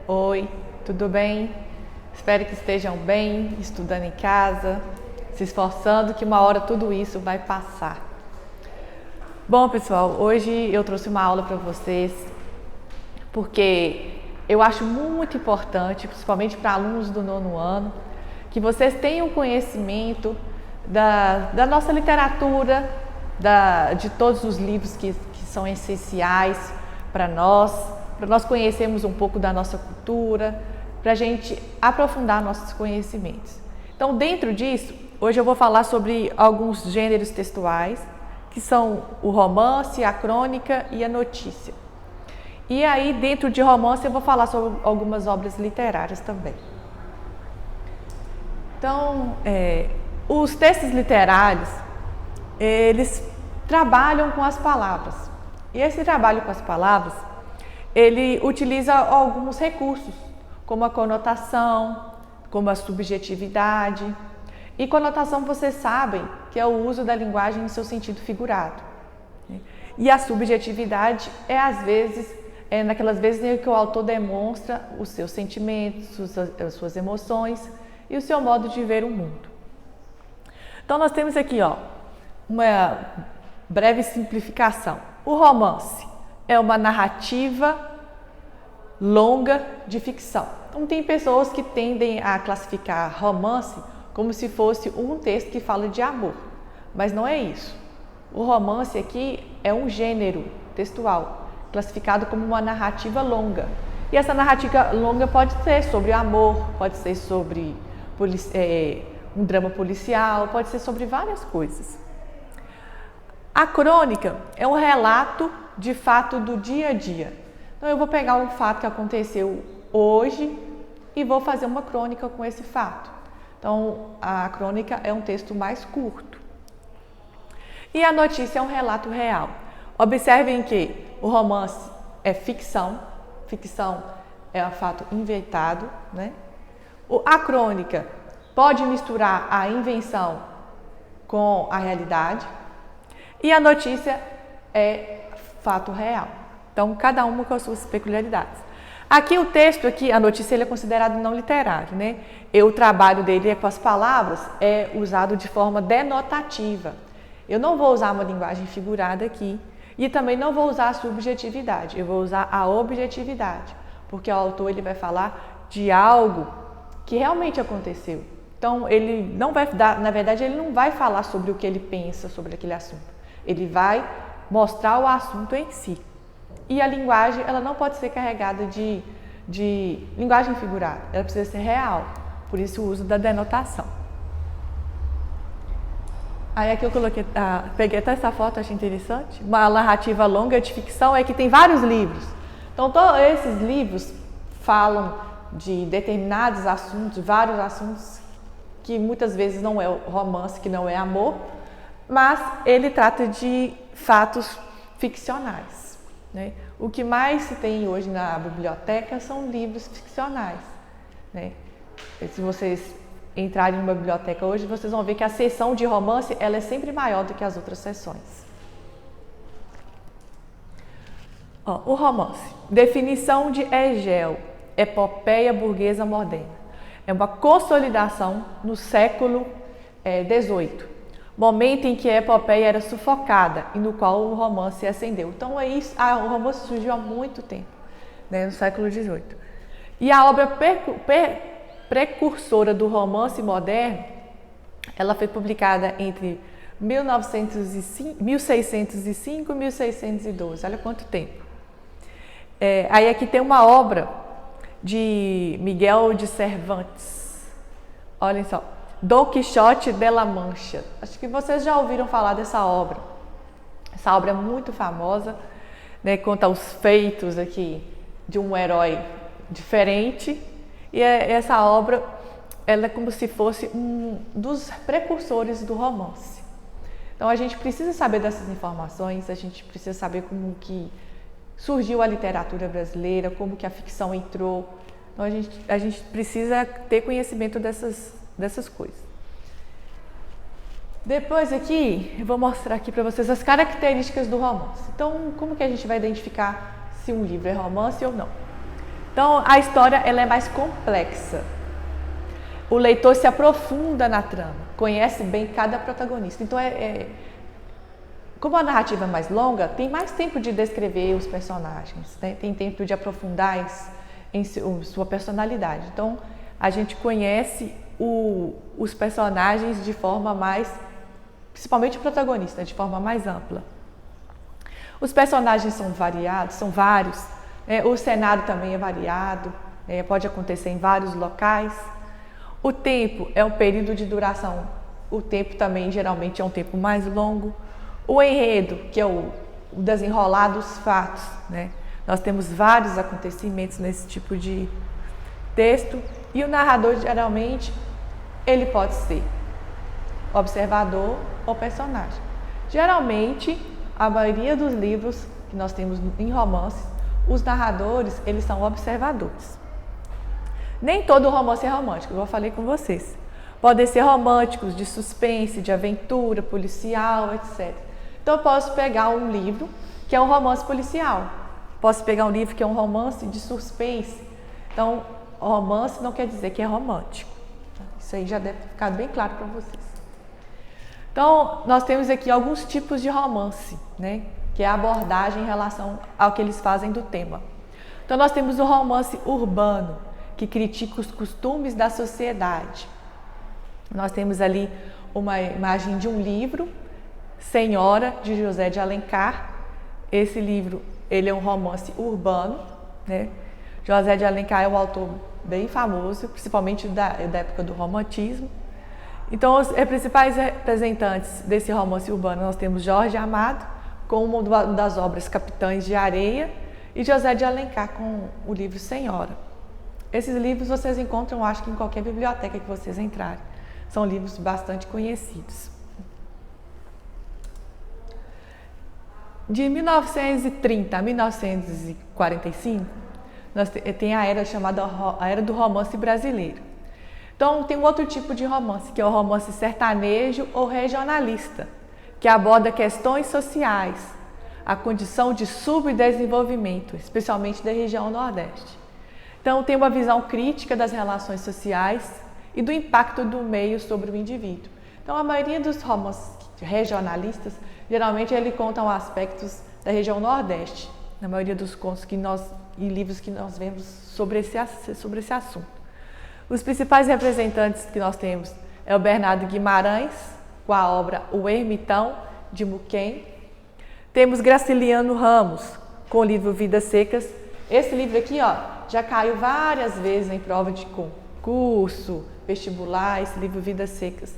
Oi, tudo bem? Espero que estejam bem, estudando em casa, se esforçando, que uma hora tudo isso vai passar. Bom, pessoal, hoje eu trouxe uma aula para vocês porque eu acho muito importante, principalmente para alunos do nono ano, que vocês tenham conhecimento da nossa literatura, de todos os livros que são essenciais para nós conhecermos um pouco da nossa cultura, para a gente aprofundar nossos conhecimentos. Então, dentro disso, hoje eu vou falar sobre alguns gêneros textuais, que são o romance, a crônica e a notícia. E aí, dentro de romance, eu vou falar sobre algumas obras literárias também. Então, os textos literários, eles trabalham com as palavras. E esse trabalho com as palavras, ele utiliza alguns recursos, como a conotação, como a subjetividade. E conotação, vocês sabem, que é o uso da linguagem em seu sentido figurado. E a subjetividade é, às vezes, naquelas vezes em que o autor demonstra os seus sentimentos, as suas emoções e o seu modo de ver o mundo. Então, nós temos aqui, uma breve simplificação. O romance é uma narrativa longa de ficção. Então, tem pessoas que tendem a classificar romance como se fosse um texto que fala de amor, mas não é isso. O romance aqui é um gênero textual, classificado como uma narrativa longa. E essa narrativa longa pode ser sobre amor, pode ser sobre um drama policial, pode ser sobre várias coisas. A crônica é um relato de fato do dia a dia. Então, eu vou pegar um fato que aconteceu hoje e vou fazer uma crônica com esse fato. Então, a crônica é um texto mais curto. E a notícia é um relato real. Observem que o romance é ficção é um fato inventado, né? A crônica pode misturar a invenção com a realidade e a notícia é fato real. Então, cada uma com as suas peculiaridades. Aqui o texto, a notícia, ele é considerado não literário, né? O trabalho dele com as palavras é usado de forma denotativa. Eu não vou usar uma linguagem figurada aqui e também não vou usar a subjetividade, eu vou usar a objetividade, porque o autor ele vai falar de algo que realmente aconteceu. Então, ele não vai dar, na verdade, ele não vai falar sobre o que ele pensa sobre aquele assunto. Ele vai mostrar o assunto em si. E a linguagem, ela não pode ser carregada de linguagem figurada, ela precisa ser real, por isso o uso da denotação. Aí aqui eu coloquei, peguei até essa foto, achei interessante. Uma narrativa longa de ficção é que tem vários livros. Então, todos esses livros falam de determinados assuntos, vários assuntos que muitas vezes não é romance, que não é amor, mas ele trata de fatos ficcionais, né? O que mais se tem hoje na biblioteca são livros ficcionais, né? Se vocês entrarem numa biblioteca hoje, vocês vão ver que a seção de romance ela é sempre maior do que as outras seções. O romance. Definição de Hegel, epopeia burguesa moderna. É uma consolidação no século XVIII. Momento em que a epopeia era sufocada e no qual o romance ascendeu. Então, o romance surgiu há muito tempo, né, no século XVIII. E a obra precursora do romance moderno, ela foi publicada entre 1605 e 1612. Olha quanto tempo. Aí aqui tem uma obra de Miguel de Cervantes. Olhem só. Dom Quixote de la Mancha. Acho que vocês já ouviram falar dessa obra. Essa obra é muito famosa, né? Conta os feitos aqui de um herói diferente. E essa obra, ela é como se fosse um dos precursores do romance. Então, a gente precisa saber dessas informações, a gente precisa saber como que surgiu a literatura brasileira, como que a ficção entrou. Então, a gente precisa ter conhecimento dessas coisas. Depois aqui, eu vou mostrar aqui para vocês as características do romance. Então, como que a gente vai identificar se um livro é romance ou não? Então, a história ela é mais complexa. O leitor se aprofunda na trama, conhece bem cada protagonista. Então, como a narrativa é mais longa, tem mais tempo de descrever os personagens, né? Tem tempo de aprofundar em sua personalidade. Então, a gente conhece os personagens de forma mais, principalmente o protagonista, de forma mais ampla. Os personagens são variados, são vários. O cenário também é variado, pode acontecer em vários locais. O tempo é um período de duração. O tempo também geralmente é um tempo mais longo. O enredo, que é o desenrolar dos fatos, né? Nós temos vários acontecimentos nesse tipo de texto. E o narrador, geralmente, ele pode ser observador ou personagem. Geralmente, a maioria dos livros que nós temos em romances, os narradores, eles são observadores. Nem todo romance é romântico, igual eu falei com vocês. Podem ser românticos, de suspense, de aventura, policial, etc. Então, eu posso pegar um livro que é um romance policial. Posso pegar um livro que é um romance de suspense. Então, romance não quer dizer que é romântico. Isso aí já deve ficar bem claro para vocês. Então, nós temos aqui alguns tipos de romance, né? Que é a abordagem em relação ao que eles fazem do tema. Então, nós temos o romance urbano, que critica os costumes da sociedade. Nós temos ali uma imagem de um livro, Senhora, de José de Alencar. Esse livro, ele é um romance urbano, né? José de Alencar é um autor bem famoso, principalmente da época do romantismo. Então, os principais representantes desse romance urbano, nós temos Jorge Amado, com uma das obras Capitães de Areia, e José de Alencar, com o livro Senhora. Esses livros vocês encontram, acho que em qualquer biblioteca que vocês entrarem. São livros bastante conhecidos. De 1930 a 1945, tem a era chamada a Era do Romance Brasileiro. Então, tem um outro tipo de romance, que é o romance sertanejo ou regionalista, que aborda questões sociais, a condição de subdesenvolvimento, especialmente da região Nordeste. Então, tem uma visão crítica das relações sociais e do impacto do meio sobre o indivíduo. Então, a maioria dos romances regionalistas, geralmente, ele contam aspectos da região Nordeste, na maioria dos contos e livros que nós vemos sobre esse assunto. Os principais representantes que nós temos é o Bernardo Guimarães, com a obra O Ermitão, de Muquem. Temos Graciliano Ramos, com o livro Vidas Secas. Esse livro aqui, já caiu várias vezes em prova de concurso, vestibular, esse livro Vidas Secas.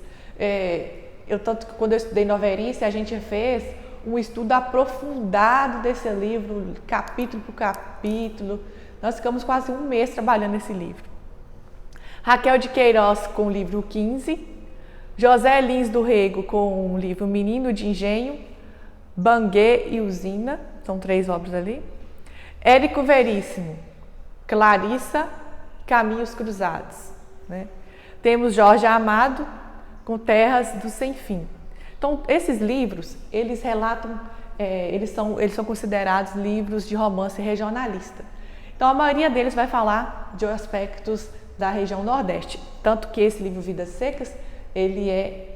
Tanto que quando eu estudei Noverense, a gente fez um estudo aprofundado desse livro, capítulo por capítulo. Nós ficamos quase um mês trabalhando nesse livro. Raquel de Queiroz, com o livro 15. José Lins do Rego, com o livro Menino de Engenho. Banguê e Usina, são 3 obras ali. Érico Veríssimo, Clarissa, Caminhos Cruzados, né? Temos Jorge Amado, com Terras do Sem Fim. Então, esses livros, eles relatam, eles são considerados livros de romance regionalista. Então, a maioria deles vai falar de aspectos da região Nordeste. Tanto que esse livro Vidas Secas, ele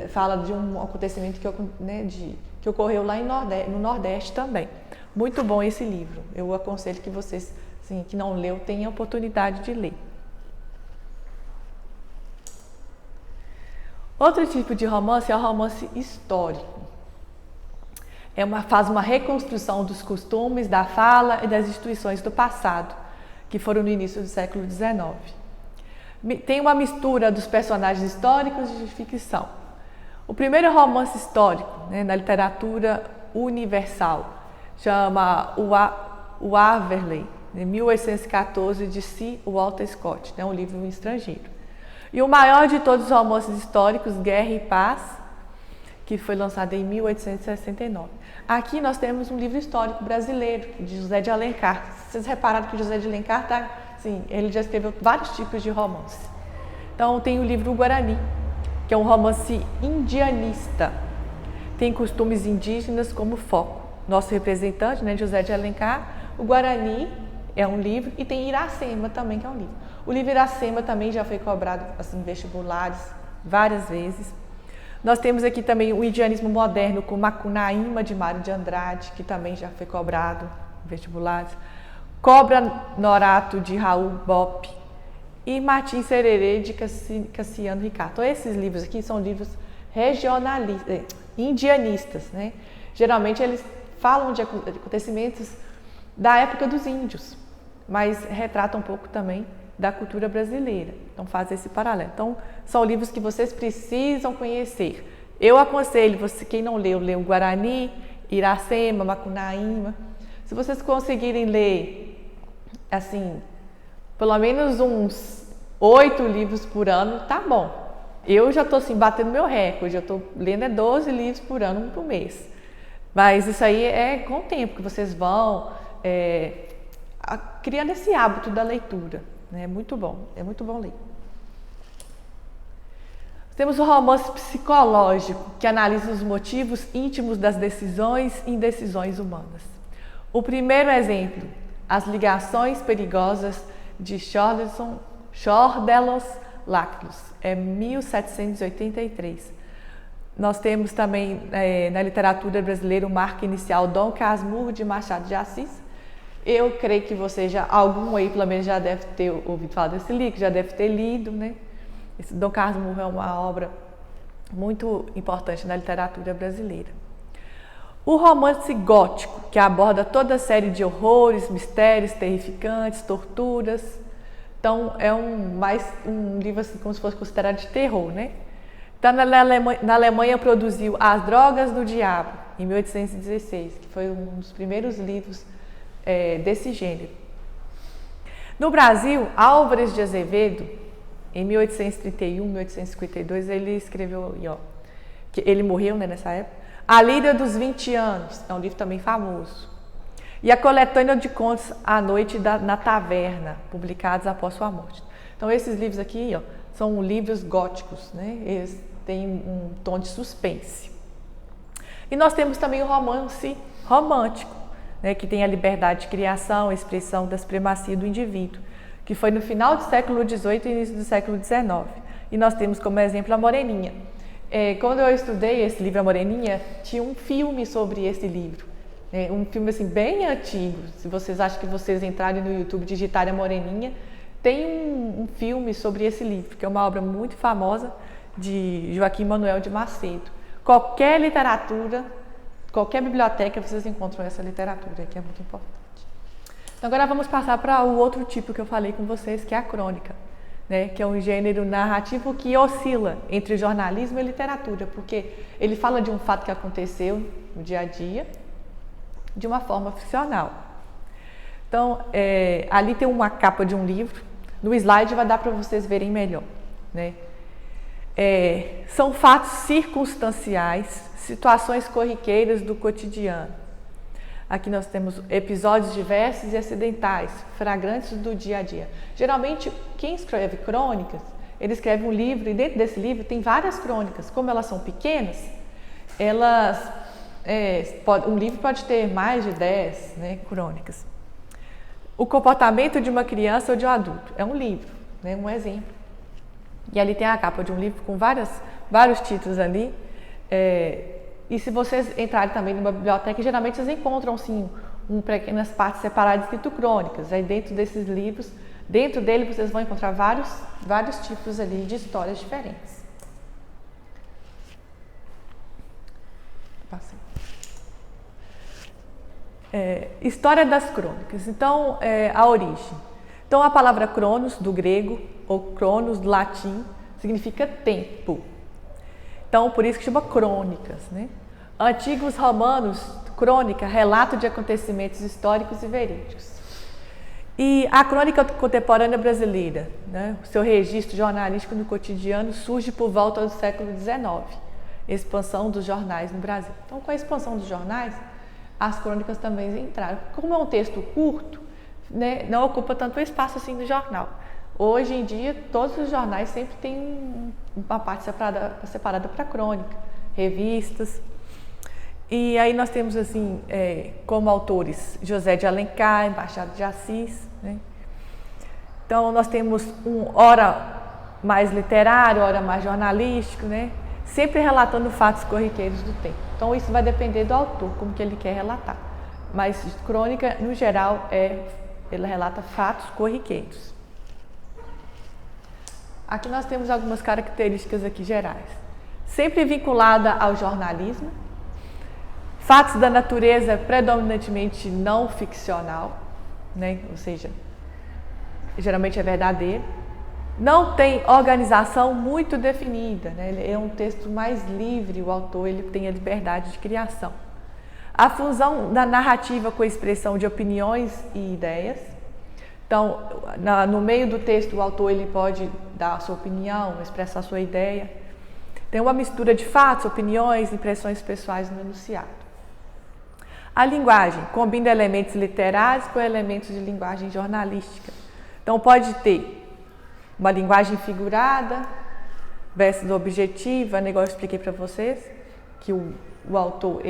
fala de um acontecimento que ocorreu lá no Nordeste também. Muito bom esse livro. Eu aconselho que vocês, assim, que não leu, tenham a oportunidade de ler. Outro tipo de romance é o romance histórico. Faz uma reconstrução dos costumes, da fala e das instituições do passado, que foram no início do século XIX. Tem uma mistura dos personagens históricos e de ficção. O primeiro romance histórico, né, na literatura universal, chama O Waverley, de 1814, de C. Walter Scott, um livro estrangeiro. E o maior de todos os romances históricos, Guerra e Paz, que foi lançado em 1869. Aqui nós temos um livro histórico brasileiro, de José de Alencar. Vocês repararam que José de Alencar ele já escreveu vários tipos de romance. Então, tem o livro O Guarani, que é um romance indianista. Tem costumes indígenas como foco. Nosso representante, José de Alencar, o Guarani, é um livro, e tem Iracema também, que é um livro. O livro Iracema também já foi cobrado assim, em vestibulares várias vezes. Nós temos aqui também o Indianismo Moderno com Macunaíma, de Mário de Andrade, que também já foi cobrado em vestibulares. Cobra Norato, de Raul Bopp. E Martim Sererê, de Cassiano Ricardo. Então, esses livros aqui são livros regionalistas, indianistas, né? Geralmente eles falam de acontecimentos da época dos índios, mas retratam um pouco também da cultura brasileira. Então faz esse paralelo. Então são livros que vocês precisam conhecer. Eu aconselho, quem não leu, lê o Guarani, Iracema, Macunaíma. Se vocês conseguirem ler, assim, pelo menos uns 8 livros por ano, tá bom. Eu já estou assim, batendo meu recorde, eu estou lendo 12 livros por ano, um por mês. Mas isso aí é com o tempo que vocês vão criando esse hábito da leitura. Né? É muito bom ler. Temos o romance psicológico, que analisa os motivos íntimos das decisões e indecisões humanas. O primeiro exemplo, As Ligações Perigosas, de Chordelos Laclos, é 1783. Nós temos também na literatura brasileira o marco inicial Dom Casmurro, de Machado de Assis. Eu creio que você algum aí pelo menos já deve ter ouvido falar desse livro, já deve ter lido, né? Esse Dom Casmurro é uma obra muito importante na literatura brasileira. O romance gótico, que aborda toda a série de horrores, mistérios terrificantes, torturas. Então, é um livro assim, como se fosse considerado de terror, né? Então, na Alemanha produziu As Drogas do Diabo, em 1816, que foi um dos primeiros livros desse gênero. No Brasil, Álvares de Azevedo, em 1831, 1852, ele escreveu, que ele morreu, né, nessa época, A Líria dos 20 Anos, é um livro também famoso. E a coletânea de contos A Noite na Taverna, publicados após sua morte. Então, esses livros aqui são livros góticos, né? Eles têm um tom de suspense. E nós temos também o romance romântico, né? Que tem a liberdade de criação, a expressão da supremacia do indivíduo, que foi no final do século XVIII e início do século XIX. E nós temos como exemplo a Moreninha. Quando eu estudei esse livro, A Moreninha, tinha um filme sobre esse livro. Um filme assim, bem antigo. Se vocês acham que vocês entrarem no YouTube e digitarem A Moreninha, tem um filme sobre esse livro, que é uma obra muito famosa de Joaquim Manuel de Macedo. Qualquer literatura, qualquer biblioteca, vocês encontram essa literatura, que é muito importante. Então, agora vamos passar para o outro tipo que eu falei com vocês, que é a crônica, né? Que é um gênero narrativo que oscila entre jornalismo e literatura, porque ele fala de um fato que aconteceu no dia a dia, de uma forma ficcional. Então, ali tem uma capa de um livro, no slide vai dar para vocês verem melhor, né? São fatos circunstanciais, situações corriqueiras do cotidiano. Aqui nós temos episódios diversos e acidentais, flagrantes do dia a dia. Geralmente, quem escreve crônicas, ele escreve um livro e dentro desse livro tem várias crônicas. Como elas são pequenas, um livro pode ter mais de 10, né, crônicas. O comportamento de uma criança ou de um adulto é um livro, né, um exemplo. E ali tem a capa de um livro com vários títulos ali. E se vocês entrarem também numa biblioteca, geralmente vocês encontram sim, pequenas partes separadas escrito crônicas. Aí dentro desses livros, dentro dele vocês vão encontrar vários tipos ali de histórias diferentes. História das crônicas. Então, a origem. Então, a palavra cronos, do grego, ou cronos, do latim, significa tempo. Então, por isso que chama crônicas, né? Antigos romanos, crônica, relato de acontecimentos históricos e verídicos. E a crônica contemporânea brasileira, né? O seu registro jornalístico no cotidiano surge por volta do século XIX, expansão dos jornais no Brasil. Então, com a expansão dos jornais, as crônicas também entraram. Como é um texto curto, né, não ocupa tanto espaço assim no jornal. Hoje em dia, todos os jornais sempre têm uma parte separada para crônica, revistas. E aí nós temos assim, como autores, José de Alencar, Machado de Assis, né? Então nós temos ora mais literário, ora mais jornalístico, né? Sempre relatando fatos corriqueiros do tempo. Então isso vai depender do autor, como que ele quer relatar. Mas crônica, no geral, ele relata fatos corriqueiros. Aqui nós temos algumas características aqui gerais. Sempre vinculada ao jornalismo. Fatos da natureza predominantemente não ficcional, né? Ou seja, geralmente é verdadeiro. Não tem organização muito definida, né? Ele é um texto mais livre, o autor ele tem a liberdade de criação. A fusão da narrativa com a expressão de opiniões e ideias. Então, no meio do texto, o autor ele pode dar a sua opinião, expressar a sua ideia. Tem uma mistura de fatos, opiniões, impressões pessoais no enunciado. A linguagem combina elementos literários com elementos de linguagem jornalística. Então, pode ter uma linguagem figurada versus objetiva, igual eu expliquei para vocês, que o autor,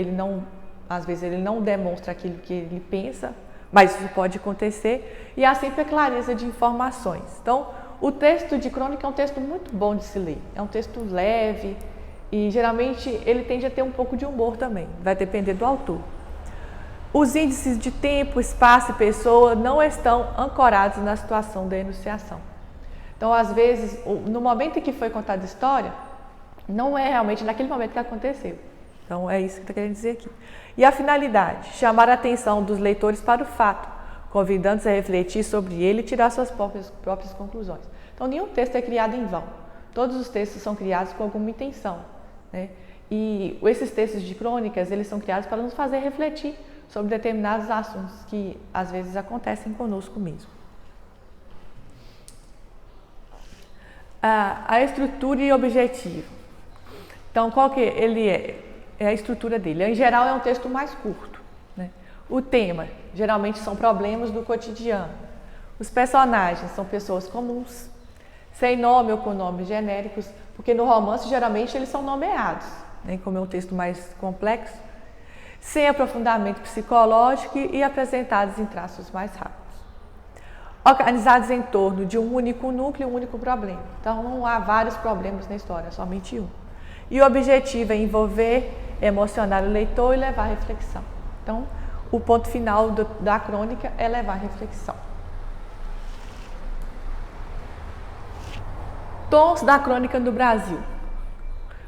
às vezes, ele não demonstra aquilo que ele pensa, mas isso pode acontecer, e há sempre a clareza de informações. Então, o texto de crônica é um texto muito bom de se ler, é um texto leve e, geralmente, ele tende a ter um pouco de humor também, vai depender do autor. Os índices de tempo, espaço e pessoa não estão ancorados na situação da enunciação. Então, às vezes, no momento em que foi contada a história, não é realmente naquele momento que aconteceu. Então, é isso que está querendo dizer aqui. E a finalidade, chamar a atenção dos leitores para o fato, convidando-os a refletir sobre ele e tirar suas próprias conclusões. Então, nenhum texto é criado em vão. Todos os textos são criados com alguma intenção, né? E esses textos de crônicas, eles são criados para nos fazer refletir sobre determinados assuntos que, às vezes, acontecem conosco mesmo. A estrutura e objetivo. Então, qual que ele é? É a estrutura dele. Em geral, é um texto mais curto, né? O tema, geralmente, são problemas do cotidiano. Os personagens são pessoas comuns, sem nome ou com nomes genéricos, porque no romance, geralmente, eles são nomeados, né? Como é um texto mais complexo, sem aprofundamento psicológico e apresentados em traços mais rápidos. Organizados em torno de um único núcleo e um único problema. Então, não há vários problemas na história, é somente um. E o objetivo é envolver, emocionar o leitor e levar à reflexão. Então, o ponto final da crônica é levar à reflexão. Tons da crônica no Brasil.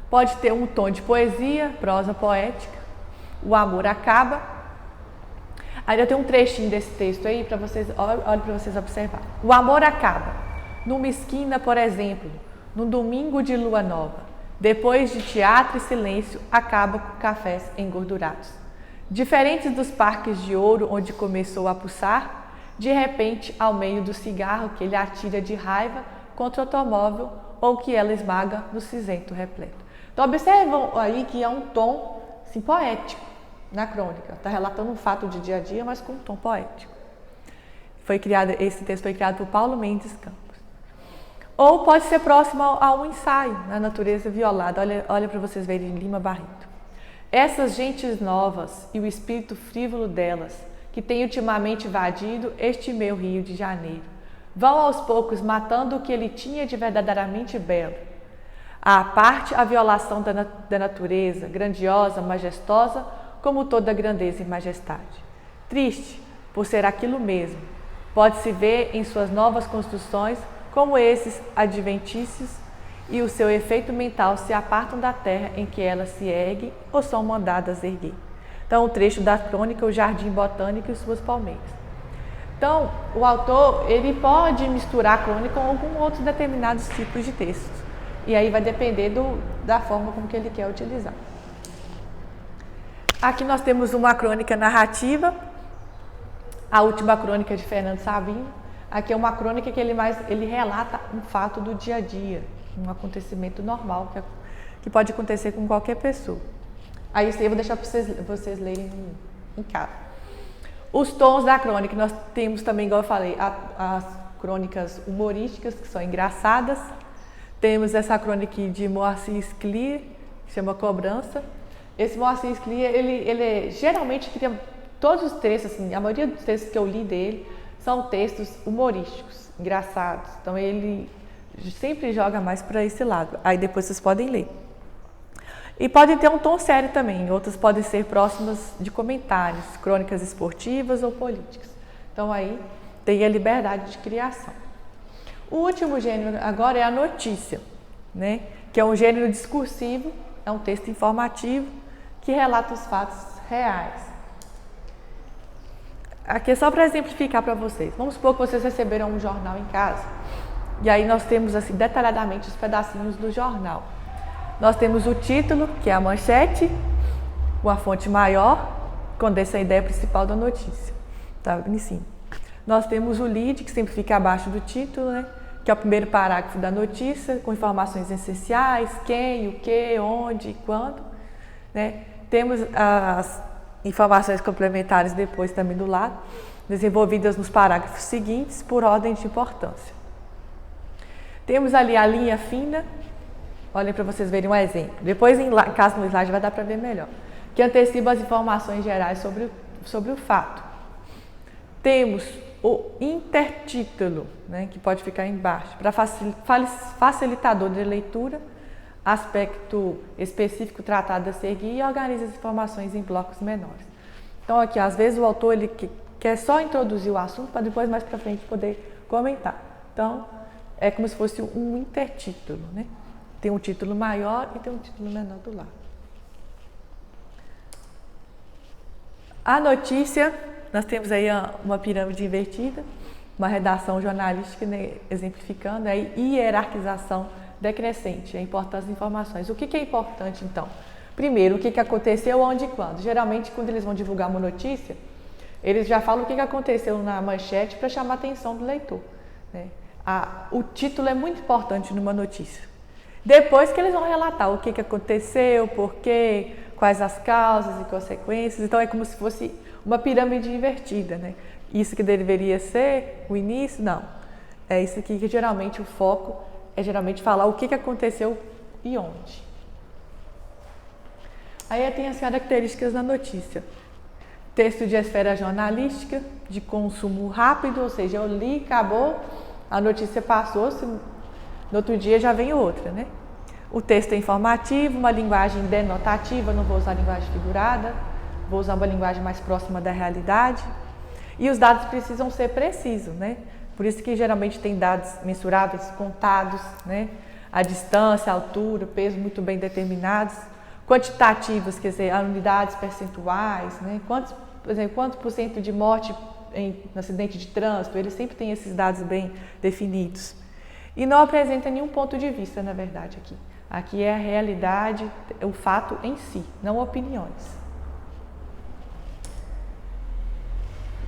Pode ter um tom de poesia, prosa poética, o amor acaba. Ainda tem um trechinho desse texto aí para vocês, olhem para vocês observarem. O amor acaba numa esquina, por exemplo, num domingo de lua nova. Depois de teatro e silêncio, acaba com cafés engordurados. Diferentes dos parques de ouro onde começou a pulsar, de repente, ao meio do cigarro que ele atira de raiva contra o automóvel ou que ela esmaga no cinzento repleto. Então, observam aí que é um tom assim, poético na crônica. Está relatando um fato de dia a dia, mas com um tom poético. Esse texto foi criado por Paulo Mendes Campos. Ou pode ser próximo a um ensaio, na natureza violada. Olha para vocês verem Lima Barreto. Essas gentes novas e o espírito frívolo delas, que tem ultimamente invadido este meu Rio de Janeiro, vão aos poucos matando o que ele tinha de verdadeiramente belo. À parte a violação da natureza, grandiosa, majestosa, como toda grandeza e majestade. Triste, por ser aquilo mesmo, pode-se ver em suas novas construções como esses adventícios e o seu efeito mental se apartam da terra em que ela se ergue ou são mandadas erguer. Então, o trecho da crônica, o Jardim Botânico e suas palmeiras. Então, o autor, ele pode misturar a crônica com alguns outros determinados tipos de textos. E aí vai depender da forma como que ele quer utilizar. Aqui nós temos uma crônica narrativa, a última crônica de Fernando Sabino. Aqui é uma crônica que ele relata um fato do dia a dia, um acontecimento normal que pode acontecer com qualquer pessoa. Aí eu vou deixar para vocês lerem em casa. Os tons da crônica, nós temos também, igual eu falei, as crônicas humorísticas, que são engraçadas. Temos essa crônica de Moacir Scliar, que chama Cobrança. Esse Moacir Clia, ele geralmente cria todos os textos, assim, a maioria dos textos que eu li dele são textos humorísticos, engraçados. Então ele sempre joga mais para esse lado. Aí depois vocês podem ler. E pode ter um tom sério também, outras podem ser próximas de comentários, crônicas esportivas ou políticas. Então aí tem a liberdade de criação. O último gênero agora é a notícia, né? Que é um gênero discursivo, é um texto informativo que relata os fatos reais. Aqui é só para exemplificar para vocês. Vamos supor que vocês receberam um jornal em casa e aí nós temos assim detalhadamente os pedacinhos do jornal. Nós temos o título, que é a manchete, uma fonte maior, condensa a ideia principal da notícia. Tá em cima. Nós temos o lead, que sempre fica abaixo do título, né? Que é o primeiro parágrafo da notícia, com informações essenciais, quem, o que, onde e quando. Né? Temos as informações complementares depois também do lado, desenvolvidas nos parágrafos seguintes, por ordem de importância. Temos ali a linha fina. Olhem para vocês verem um exemplo. Depois, em caso no slide, vai dar para ver melhor. Que antecipa as informações gerais sobre o fato. Temos o intertítulo, né, que pode ficar embaixo, para facilitador de leitura, aspecto específico tratado a seguir e organiza as informações em blocos menores. Então, aqui, às vezes, o autor ele quer só introduzir o assunto para depois, mais para frente, poder comentar. Então, é como se fosse um intertítulo, né? Tem um título maior e tem um título menor do lado. A notícia, nós temos aí uma pirâmide invertida, uma redação jornalística, né, exemplificando, a hierarquização decrescente, a importância das informações. O que é importante, então? Primeiro, o que aconteceu, onde e quando. Geralmente, quando eles vão divulgar uma notícia, eles já falam o que aconteceu na manchete para chamar a atenção do leitor. Né? O título é muito importante numa notícia. Depois que eles vão relatar o que aconteceu, por quê, quais as causas e consequências. Então, é como se fosse uma pirâmide invertida, né? Isso que deveria ser o início, não. É isso aqui que geralmente o foco é geralmente falar o que aconteceu e onde. Aí tem as características da notícia. Texto de esfera jornalística, de consumo rápido, ou seja, eu li, acabou, a notícia passou, no outro dia já vem outra, né? O texto é informativo, uma linguagem denotativa, não vou usar linguagem figurada, vou usar uma linguagem mais próxima da realidade. E os dados precisam ser precisos, né? Por isso que geralmente tem dados mensuráveis, contados, né? A distância, a altura, o peso muito bem determinados. Quantitativos, quer dizer, unidades percentuais, né? Por exemplo, quanto por cento de morte em acidente de trânsito, eles sempre têm esses dados bem definidos. E não apresenta nenhum ponto de vista, na verdade, aqui. Aqui é a realidade, o fato em si, não opiniões.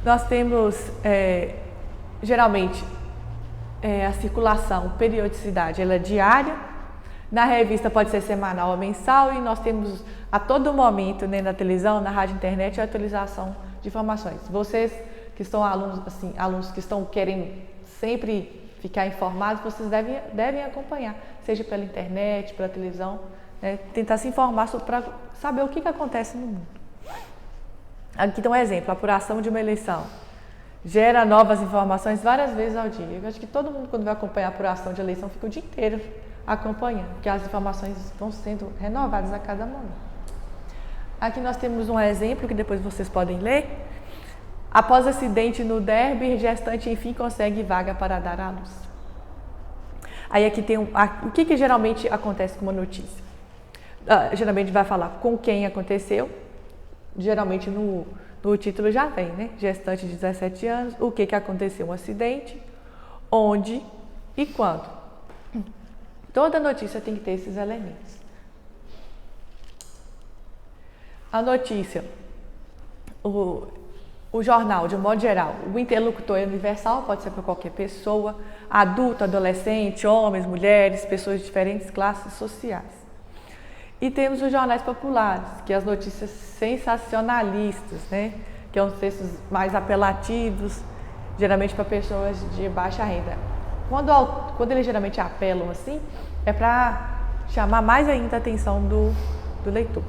Nós temos, geralmente, a circulação, periodicidade, ela é diária. Na revista pode ser semanal ou mensal e nós temos a todo momento, né, na televisão, na rádio, internet, a atualização de informações. Vocês que são alunos, assim, alunos que estão querendo sempre ficar informados, vocês devem acompanhar, seja pela internet, pela televisão, né, tentar se informar para saber o que acontece no mundo. Aqui tem um exemplo, a apuração de uma eleição. Gera novas informações várias vezes ao dia. Eu acho que todo mundo, quando vai acompanhar a apuração de eleição, fica o dia inteiro acompanhando, porque as informações vão sendo renovadas a cada momento. Aqui nós temos um exemplo que depois vocês podem ler. Após acidente no derby, gestante enfim consegue vaga para dar à luz. Aí aqui tem o que geralmente acontece com uma notícia? Geralmente vai falar com quem aconteceu, geralmente no título já vem, né? Gestante de 17 anos, o que aconteceu, um acidente, onde e quando. Toda notícia tem que ter esses elementos. A notícia, o jornal, de um modo geral, o interlocutor é universal, pode ser para qualquer pessoa, adulto, adolescente, homens, mulheres, pessoas de diferentes classes sociais. E temos os jornais populares, que é as notícias sensacionalistas, né? Que são os textos mais apelativos, geralmente para pessoas de baixa renda. Quando eles geralmente apelam assim, é para chamar mais ainda a atenção do leitor.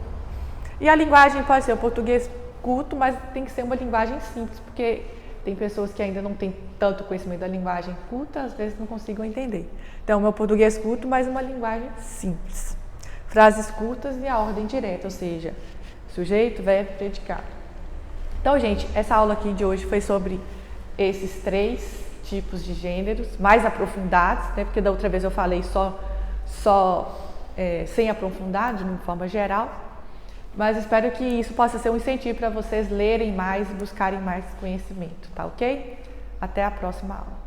E a linguagem pode ser o português culto, mas tem que ser uma linguagem simples, porque tem pessoas que ainda não têm tanto conhecimento da linguagem culta, às vezes não consigam entender. Então, meu português culto, mas uma linguagem simples. Frases curtas e a ordem direta, ou seja, sujeito, verbo, predicado. Então, gente, essa aula aqui de hoje foi sobre esses 3 tipos de gêneros, mais aprofundados, né? Porque da outra vez eu falei sem aprofundar, de uma forma geral. Mas espero que isso possa ser um incentivo para vocês lerem mais e buscarem mais conhecimento, tá ok? Até a próxima aula.